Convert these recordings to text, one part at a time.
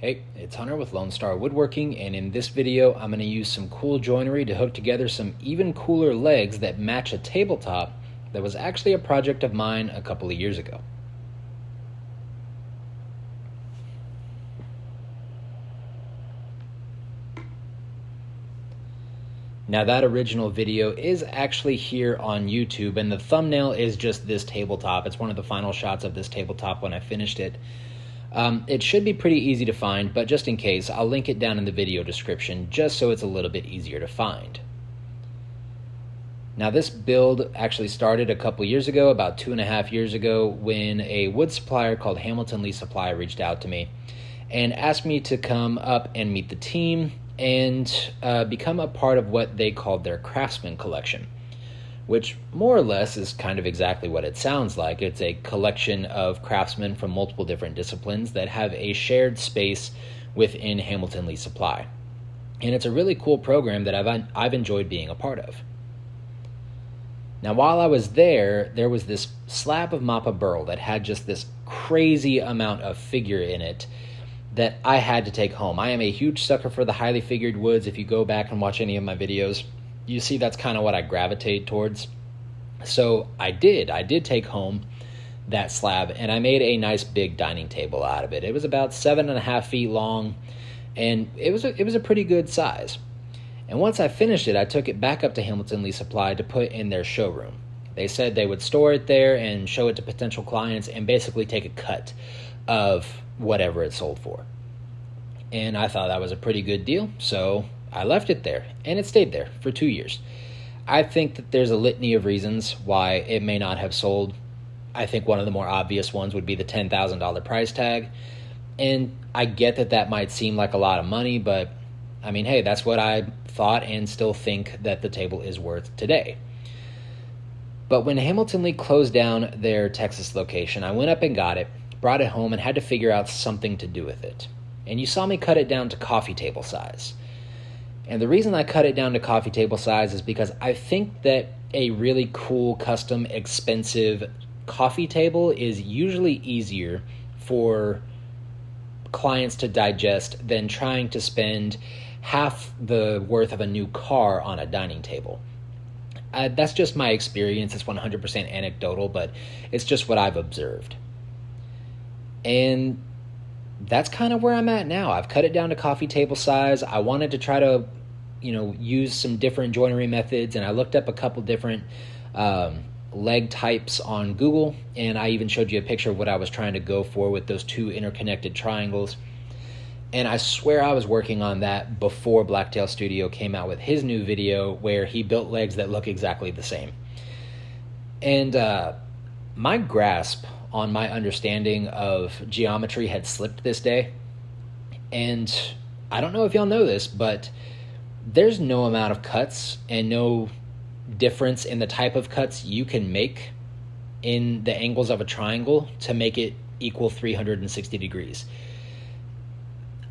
Hey, it's Hunter with Lone Star Woodworking, and in this video I'm going to use some cool joinery to hook together some even cooler legs that match a tabletop that was actually a project of mine a couple of years ago. Now that original video is actually here on YouTube, and the thumbnail is just this tabletop. It's one of the final shots of this tabletop when I finished it. It should be pretty easy to find, but just in case, I'll link it down in the video description just so it's a little bit easier to find. Now this build actually started a couple years ago, about 2.5 years ago, when a wood supplier called Hamilton Lee Supply reached out to me and asked me to come up and meet the team and become a part of what they called their craftsman collection, which more or less is kind of exactly what it sounds like. It's a collection of craftsmen from multiple different disciplines that have a shared space within Hamilton Lee Supply. And it's a really cool program that I've enjoyed being a part of. Now, while I was there was this slab of Mappa burl that had just this crazy amount of figure in it that I had to take home. I am a huge sucker for the highly figured woods. If you go back and watch any of my videos, you see that's kind of what I gravitate towards. So I did take home that slab, and I made a nice big dining table out of it. It was about 7.5 feet long, and it was a pretty good size. And once I finished it, I took it back up to Hamilton Lee Supply to put in their showroom. They said they would store it there and show it to potential clients and basically take a cut of whatever it sold for. And I thought that was a pretty good deal, so I left it there, and it stayed there for 2 years. I think that there's a litany of reasons why it may not have sold. I think one of the more obvious ones would be the $10,000 price tag. And I get that that might seem like a lot of money, but I mean, hey, that's what I thought and still think that the table is worth today. But when Hamilton Lee closed down their Texas location, I went up and got it, brought it home, and had to figure out something to do with it. And you saw me cut it down to coffee table size. And the reason I cut it down to coffee table size is because I think that a really cool, custom, expensive coffee table is usually easier for clients to digest than trying to spend half the worth of a new car on a dining table. That's just my experience. It's 100% anecdotal, but it's just what I've observed. And that's kind of where I'm at now. I've cut it down to coffee table size. I wanted to try to, use some different joinery methods, and I looked up a couple different leg types on Google, and I even showed you a picture of what I was trying to go for with those two interconnected triangles. And I swear I was working on that before Blacktail Studio came out with his new video where he built legs that look exactly the same. And my grasp on my understanding of geometry had slipped this day. And I don't know if y'all know this, but there's no amount of cuts and no difference in the type of cuts you can make in the angles of a triangle to make it equal 360 degrees.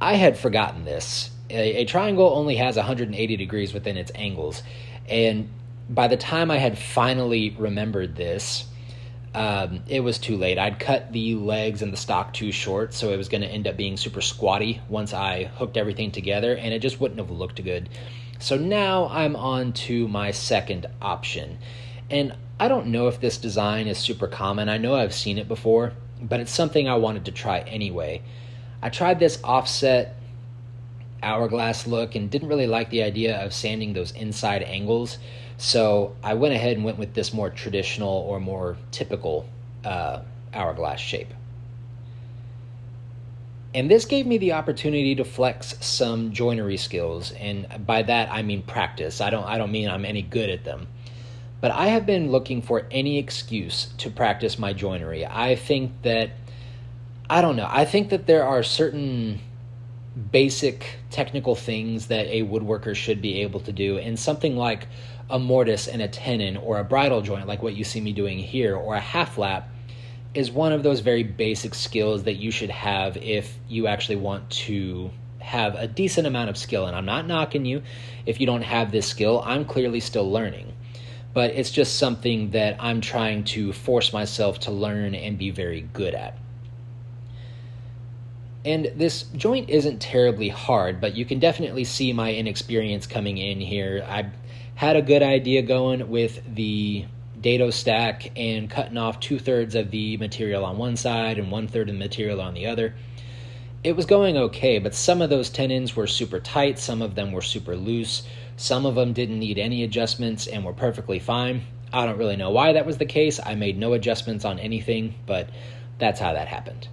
I had forgotten this. A triangle only has 180 degrees within its angles. And by the time I had finally remembered this, it was too late. I'd cut the legs and the stock too short, so it was going to end up being super squatty once I hooked everything together, and it just wouldn't have looked good. So now I'm on to my second option. And I don't know if this design is super common. I know I've seen it before, but it's something I wanted to try anyway. I tried this offset hourglass look and didn't really like the idea of sanding those inside angles. So I went ahead and went with this more traditional or more typical hourglass shape. And this gave me the opportunity to flex some joinery skills, and by that I mean practice. I don't mean I'm any good at them. But I have been looking for any excuse to practice my joinery. I think that there are certain basic technical things that a woodworker should be able to do, and something like a mortise and a tenon or a bridle joint like what you see me doing here, or a half lap, is one of those very basic skills that you should have if you actually want to have a decent amount of skill. And I'm not knocking you if you don't have this skill. I'm clearly still learning, but it's just something that I'm trying to force myself to learn and be very good at. And this joint isn't terribly hard, but you can definitely see my inexperience coming in here. I had a good idea going with the dado stack and cutting off 2/3 of the material on one side and 1/3 of the material on the other. It was going okay, but some of those tenons were super tight, some of them were super loose, some of them didn't need any adjustments and were perfectly fine. I don't really know why that was the case. I made no adjustments on anything, but that's how that happened.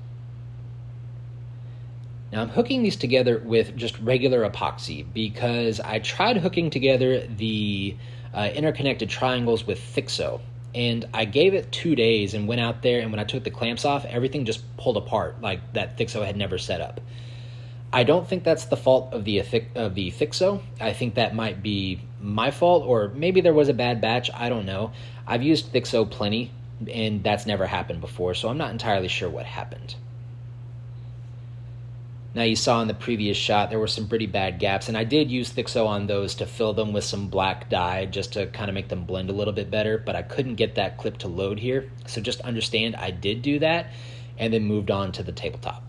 Now I'm hooking these together with just regular epoxy because I tried hooking together the interconnected triangles with Thixo, and I gave it 2 days and went out there, and when I took the clamps off, everything just pulled apart like that Thixo had never set up. I don't think that's the fault of the Thixo. I think that might be my fault, or maybe there was a bad batch. I don't know. I've used Thixo plenty, and that's never happened before, so I'm not entirely sure what happened. Now you saw in the previous shot there were some pretty bad gaps, and I did use Thixo on those to fill them with some black dye just to kind of make them blend a little bit better, but I couldn't get that clip to load here, so just understand I did do that and then moved on to the tabletop.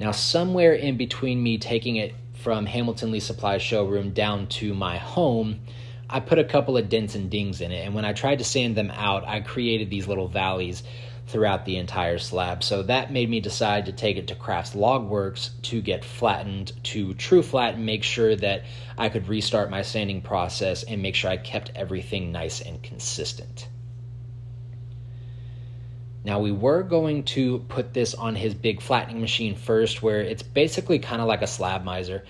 Now somewhere in between me taking it from Hamilton Lee Supply showroom down to my home, I put a couple of dents and dings in it, and when I tried to sand them out, I created these little valleys throughout the entire slab. So that made me decide to take it to Crafts Logworks to get flattened to true flat and make sure that I could restart my sanding process and make sure I kept everything nice and consistent. Now we were going to put this on his big flattening machine first, where it's basically kind of like a slab miser.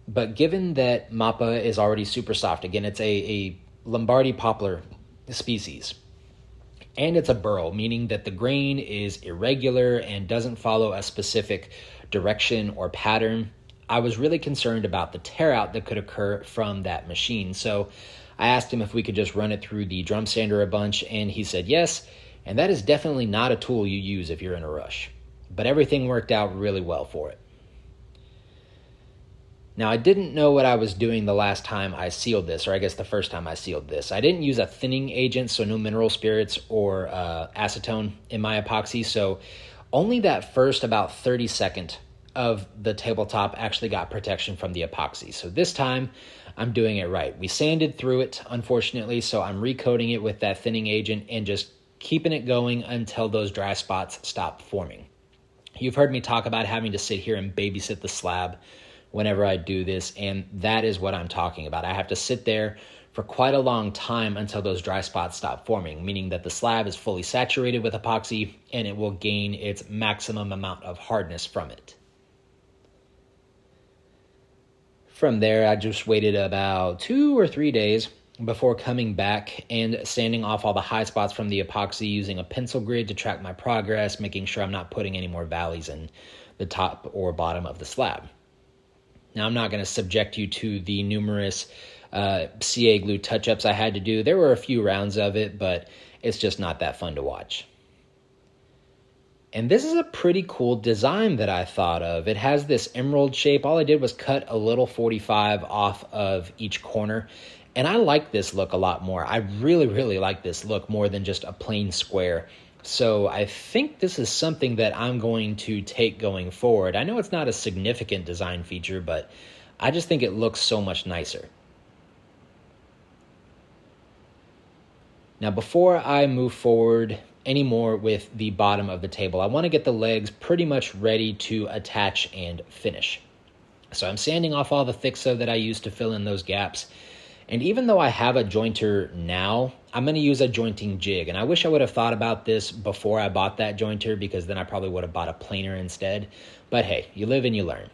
But given that Mappa is already super soft, again, it's a Lombardy poplar species, and it's a burl, meaning that the grain is irregular and doesn't follow a specific direction or pattern. I was really concerned about the tear out that could occur from that machine. So I asked him if we could just run it through the drum sander a bunch, and he said yes. And that is definitely not a tool you use if you're in a rush. But everything worked out really well for it. Now, I didn't know what I was doing the last time I sealed this, or I guess the first time I sealed this. I didn't use a thinning agent, so no mineral spirits or acetone in my epoxy, so only that first about 30-second of the tabletop actually got protection from the epoxy. So this time, I'm doing it right. We sanded through it, unfortunately, so I'm recoating it with that thinning agent and just keeping it going until those dry spots stop forming. You've heard me talk about having to sit here and babysit the slab whenever I do this, and that is what I'm talking about. I have to sit there for quite a long time until those dry spots stop forming, meaning that the slab is fully saturated with epoxy and it will gain its maximum amount of hardness from it. From there, I just waited about 2 or 3 days before coming back and sanding off all the high spots from the epoxy using a pencil grid to track my progress, making sure I'm not putting any more valleys in the top or bottom of the slab. Now, I'm not going to subject you to the numerous CA glue touch-ups I had to do. There were a few rounds of it, but it's just not that fun to watch. And this is a pretty cool design that I thought of. It has this emerald shape. All I did was cut a little 45 off of each corner, and I like this look a lot more. I really, really like this look more than just a plain square. So I think this is something that I'm going to take going forward. I know it's not a significant design feature, but I just think it looks so much nicer. Now, before I move forward anymore with the bottom of the table, I want to get the legs pretty much ready to attach and finish. So I'm sanding off all the Thixo that I used to fill in those gaps. And even though I have a jointer now, I'm going to use a jointing jig. And I wish I would have thought about this before I bought that jointer, because then I probably would have bought a planer instead. But hey, you live and you learn.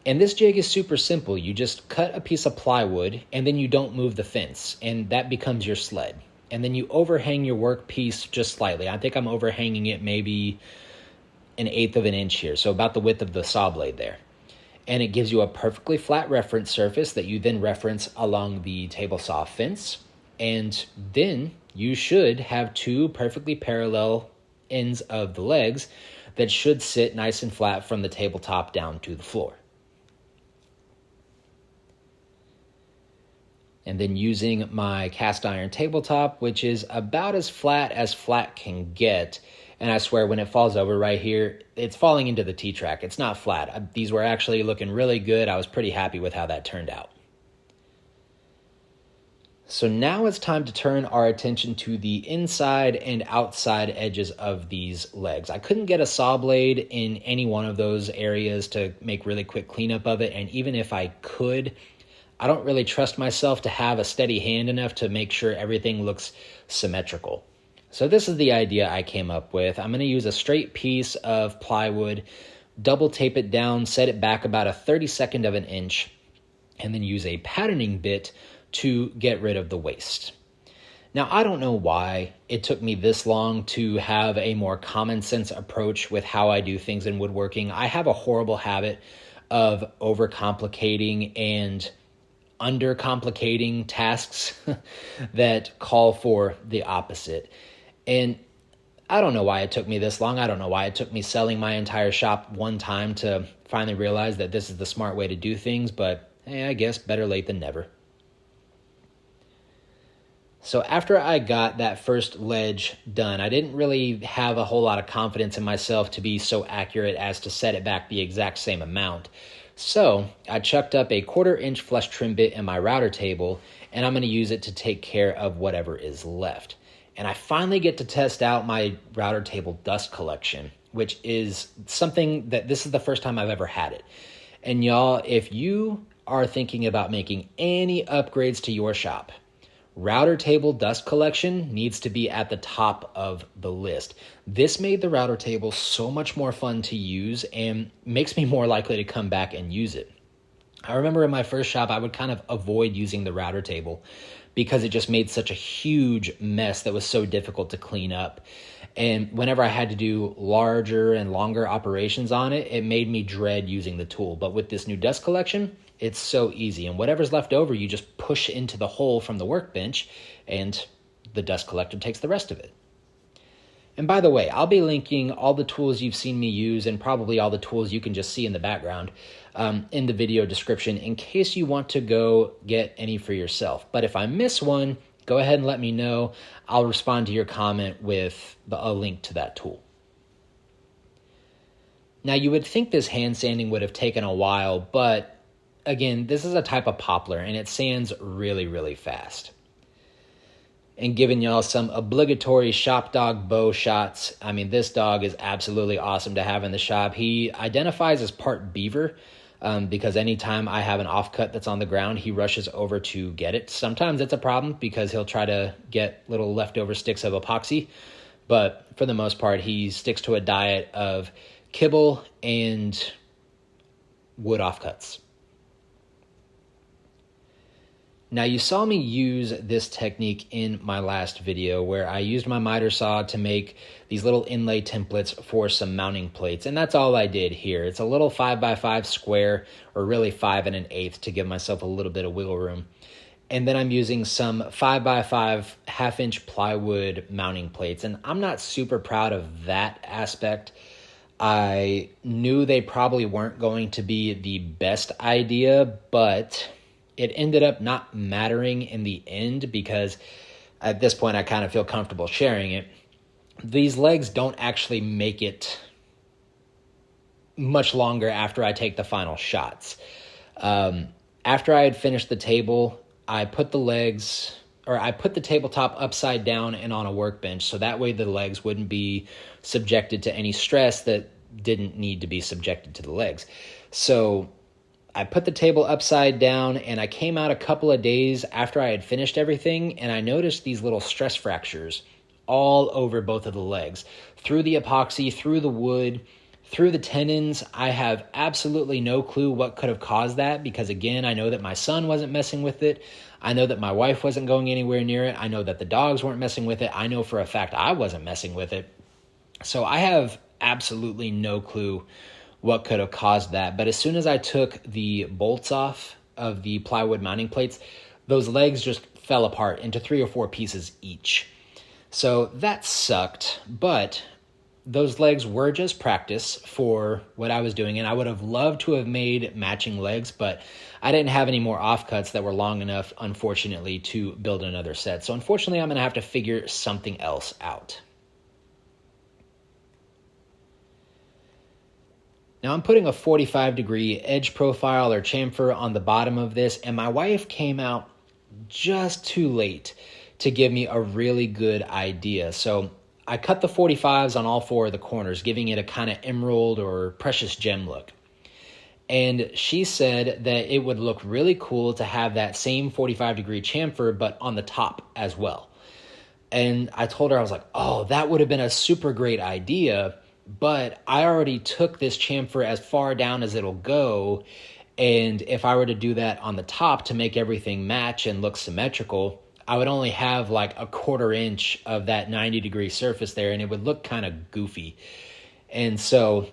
And this jig is super simple. You just cut a piece of plywood and then you don't move the fence, and that becomes your sled. And then you overhang your workpiece just slightly. I think I'm overhanging it maybe 1/8 of an inch here, so about the width of the saw blade there. And it gives you a perfectly flat reference surface that you then reference along the table saw fence. And then you should have 2 perfectly parallel ends of the legs that should sit nice and flat from the tabletop down to the floor. And then using my cast iron tabletop, which is about as flat can get, And I swear when it falls over right here, it's falling into the T-track. It's not flat. These were actually looking really good. I was pretty happy with how that turned out. So now it's time to turn our attention to the inside and outside edges of these legs. I couldn't get a saw blade in any one of those areas to make really quick cleanup of it. And even if I could, I don't really trust myself to have a steady hand enough to make sure everything looks symmetrical. So this is the idea I came up with. I'm going to use a straight piece of plywood, double tape it down, set it back about a 32nd of an inch, and then use a patterning bit to get rid of the waste. Now, I don't know why it took me this long to have a more common sense approach with how I do things in woodworking. I have a horrible habit of overcomplicating and undercomplicating tasks that call for the opposite. And I don't know why it took me this long. I don't know why it took me selling my entire shop one time to finally realize that this is the smart way to do things, but hey, I guess better late than never. So after I got that first ledge done, I didn't really have a whole lot of confidence in myself to be so accurate as to set it back the exact same amount. So I chucked up a 1/4 inch flush trim bit in my router table, and I'm going to use it to take care of whatever is left. And I finally get to test out my router table dust collection, which is something that this is the first time I've ever had it. And y'all, if you are thinking about making any upgrades to your shop, router table dust collection needs to be at the top of the list. This made the router table so much more fun to use and makes me more likely to come back and use it. I remember in my first shop, I would kind of avoid using the router table because it just made such a huge mess that was so difficult to clean up. And whenever I had to do larger and longer operations on it, it made me dread using the tool. But with this new dust collection, it's so easy. And whatever's left over, you just push into the hole from the workbench and the dust collector takes the rest of it. And by the way, I'll be linking all the tools you've seen me use and probably all the tools you can just see in the background in the video description in case you want to go get any for yourself. But if I miss one, go ahead and let me know. I'll respond to your comment with a link to that tool. Now, you would think this hand sanding would have taken a while, but again, this is a type of poplar and it sands really, really fast. And giving y'all some obligatory shop dog bow shots. I mean, this dog is absolutely awesome to have in the shop. He identifies as part beaver because anytime I have an offcut that's on the ground, he rushes over to get it. Sometimes it's a problem because he'll try to get little leftover sticks of epoxy. But for the most part, he sticks to a diet of kibble and wood offcuts. Now, you saw me use this technique in my last video where I used my miter saw to make these little inlay templates for some mounting plates, and that's all I did here. It's a little 5x5 square, or really 5 1/8 to give myself a little bit of wiggle room. And then I'm using some 5x5 1/2-inch plywood mounting plates, and I'm not super proud of that aspect. I knew they probably weren't going to be the best idea, but it ended up not mattering in the end because at this point I kind of feel comfortable sharing it. These legs don't actually make it much longer after I take the final shots. After I had finished the table, I put the tabletop upside down and on a workbench so that way the legs wouldn't be subjected to any stress that didn't need to be subjected to the legs. So I put the table upside down and I came out a couple of days after I had finished everything and I noticed these little stress fractures all over both of the legs, through the epoxy, through the wood, through the tenons. I have absolutely no clue what could have caused that because, again, I know that my son wasn't messing with it. I know that my wife wasn't going anywhere near it. I know that the dogs weren't messing with it. I know for a fact I wasn't messing with it. So I have absolutely no clue what could have caused that. But as soon as I took the bolts off of the plywood mounting plates, those legs just fell apart into 3 or 4 pieces each. So that sucked, but those legs were just practice for what I was doing, and I would have loved to have made matching legs, but I didn't have any more offcuts that were long enough, unfortunately, to build another set. So unfortunately, I'm going to have to figure something else out. Now I'm putting a 45-degree edge profile or chamfer on the bottom of this, and my wife came out just too late to give me a really good idea. So I cut the 45s on all 4 of the corners, giving it a kind of emerald or precious gem look. And she said that it would look really cool to have that same 45-degree chamfer, but on the top as well. And I told her, I was like, oh, that would have been a super great idea, but I already took this chamfer as far down as it'll go. And if I were to do that on the top to make everything match and look symmetrical, I would only have like a 1/4 inch of that 90-degree surface there, and it would look kind of goofy. And so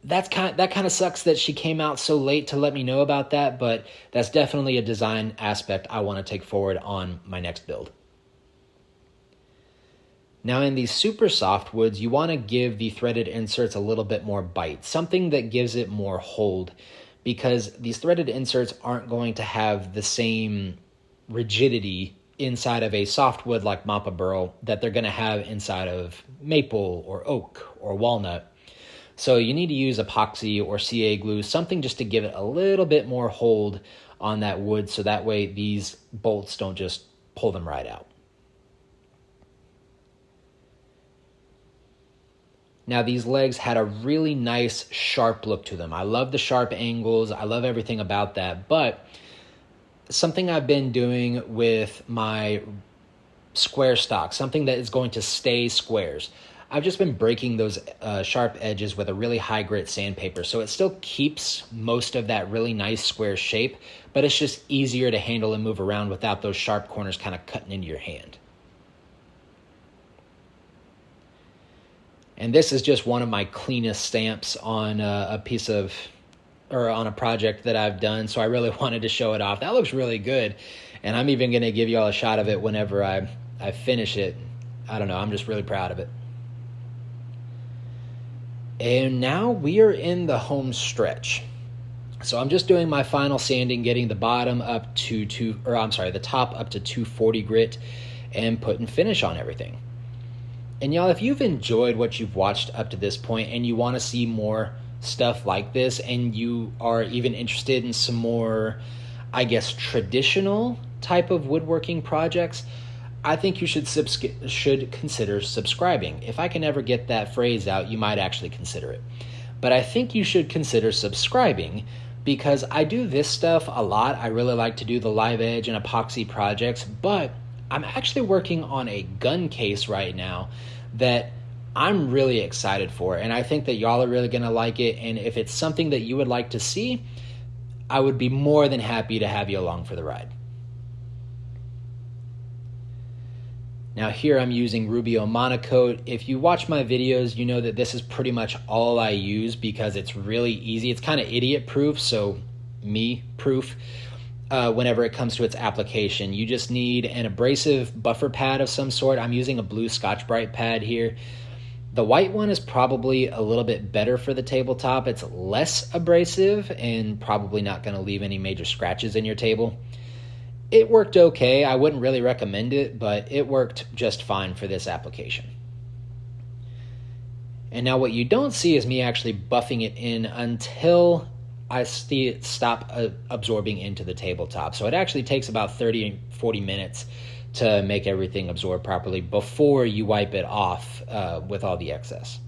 that kind of sucks that she came out so late to let me know about that, but that's definitely a design aspect I want to take forward on my next build. Now in these super soft woods, you want to give the threaded inserts a little bit more bite, something that gives it more hold, because these threaded inserts aren't going to have the same rigidity inside of a softwood like Mappa burl that they're going to have inside of maple or oak or walnut. So you need to use epoxy or CA glue, something just to give it a little bit more hold on that wood, so that way these bolts don't just pull them right out. Now these legs had a really nice sharp look to them. I love the sharp angles. I love everything about that. But something I've been doing with my square stock, something that is going to stay squares, I've just been breaking those sharp edges with a really high grit sandpaper. So it still keeps most of that really nice square shape, but it's just easier to handle and move around without those sharp corners kind of cutting into your hand. And this is just one of my cleanest stamps on a piece of, or on a project that I've done. So I really wanted to show it off. That looks really good. And I'm even going to give you all a shot of it whenever I finish it. I don't know, I'm just really proud of it. And now we are in the home stretch. So I'm just doing my final sanding, getting the bottom up to the top up to 240 grit and putting finish on everything. And y'all, if you've enjoyed what you've watched up to this point and you want to see more stuff like this, and you are even interested in some more, I guess, traditional type of woodworking projects, I think you should consider subscribing. If I can ever get that phrase out, you might actually consider it. But I think you should consider subscribing, because I do this stuff a lot. I really like to do the live edge and epoxy projects, but I'm actually working on a gun case right now that I'm really excited for, and I think that y'all are really going to like it. And if it's something that you would like to see, I would be more than happy to have you along for the ride. Now here I'm using Rubio Monocoat. If you watch my videos, you know that this is pretty much all I use because it's really easy. It's kind of idiot proof, so me proof. Whenever it comes to its application, you just need an abrasive buffer pad of some sort. I'm using a blue Scotch-Brite pad here. The white one is probably a little bit better for the tabletop. It's less abrasive and probably not going to leave any major scratches in your table. It worked okay. I wouldn't really recommend it, but it worked just fine for this application. And now what you don't see is me actually buffing it in until I stop absorbing into the tabletop. So it actually takes about 30-40 minutes to make everything absorb properly before you wipe it off with all the excess.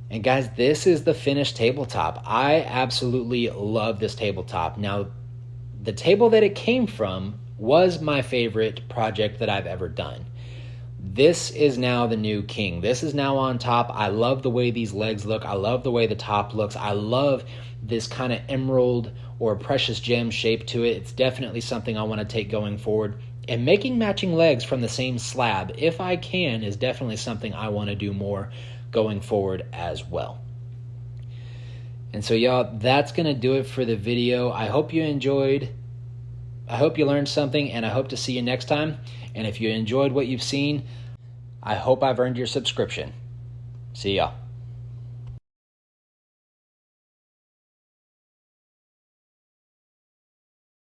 And guys, this is the finished tabletop. I absolutely love this tabletop. Now, the table that it came from was my favorite project that I've ever done. This is now the new king. This is now on top. I love the way these legs look. I love the way the top looks. I love this kind of emerald or precious gem shape to it. It's definitely something I want to take going forward. And making matching legs from the same slab, if I can, is definitely something I want to do more going forward as well. And so y'all, that's going to do it for the video. I hope you enjoyed. I hope you learned something, and I hope to see you next time. And if you enjoyed what you've seen, I hope I've earned your subscription. See y'all.